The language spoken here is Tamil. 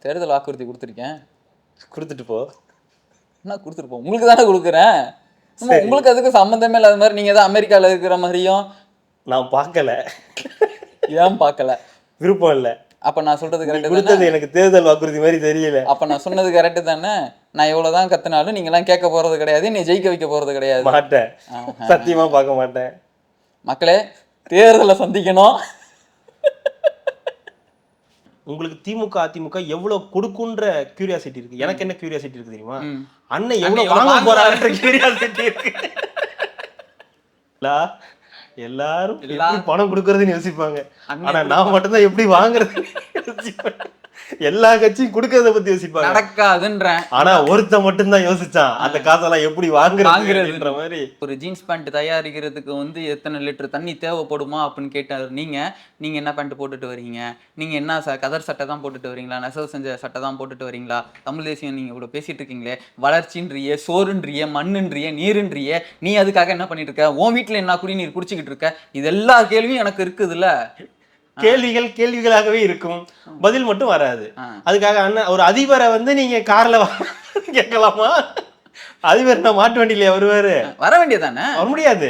தேர்தல் வாக்குறுதி கொடுத்துருக்கேன். கொடுத்துட்டு போ. என்ன கொடுத்துட்டு போ? உங்களுக்கு தானே கொடுக்குறேன். உங்களுக்கு அதுக்கு சம்மந்தமே இல்லாத மாதிரி நீங்க தான் அமெரிக்காவில் இருக்கிற மாதிரியும். நான் பார்க்கல. ஏன் பார்க்கல? விருப்பம் இல்லை. அப்ப நான் சொல்றது கரெக்ட் கொடுத்தது எனக்கு தேர்தல் வாக்குறுதி மாதிரி தெரியல. அப்ப நான் சொன்னது கரெக்ட் தானே? நான் எவ்வளவுதான் கத்துனாலும் நீங்க எல்லாம் கேட்க போறது கிடையாது, நீ ஜெயிக்க வைக்க போறது கிடையாது. மாட்டேன், சத்தியமா பார்க்க மாட்டேன். மக்களே, தேர்தலை சந்திக்கணும். உங்களுக்கு திமுக அதிமுக எவ்வளவு கொடுக்குன்ற கியூரியாசிட்டி இருக்கு. எனக்கு என்ன கியூரியாசிட்டி இருக்கு தெரியுமா? அண்ணன் எவ்வளவு வாங்க போறாருன்ற கியூரியாசிட்டி இருக்கு. எல்லாரும் பணம் கொடுக்கறதுன்னு யோசிப்பாங்க. ஆனா நான் மட்டும்தான் எப்படி வாங்குறது யோசிப்பேன். எல்லா கட்சியும் கொடுக்கறத பத்தி யோசிப்பாங்க. நடக்காதுன்றேன். ஆனா ஒருத்த மட்டும்தான் யோசிச்சான் அந்த காசெல்லாம் எப்படி வாங்குறதுன்ற மாதிரி. ஒரு ஜீன்ஸ் பேண்ட் தயாரிக்கிறதுக்கு வந்து எத்தனை லிட்டர் தண்ணி தேவைப்படுமா அப்படின்னு கேட்டாரு. நீங்க என்ன பேண்ட் போட்டுட்டு வரீங்க? நீங்க என்ன கதர் சட்டை தான் போட்டுட்டு வரீங்களா? நெசவு செஞ்ச சட்டை தான் போட்டுட்டு வரீங்களா? தமிழ் தேசியம் நீங்க இவ்வளவு பேசிட்டு இருக்கீங்களே, வளர்ச்சின்றிய, சோறுன்றிய, மண்ணுன்றிய, நீருன்றிய, நீ அதுக்காக என்ன பண்ணிட்டு இருக்க? உன் வீட்டுல என்ன குடிநீர் குடிச்சுக்கிட்டு இருக்க? இது எல்லா கேள்வியும் எனக்கு இருக்குதுல்ல. கேள்விகள் கேள்விகளாகவே இருக்கும், பதில் மட்டும் வராது. அதுக்காக அண்ணன் ஒரு அதிபரை வந்து நீங்க கார்ல கேட்கலாமா? அதிபர் நான் மாட்டு வண்டியில வருவாரு, வர வேண்டியதானே? வர முடியாது.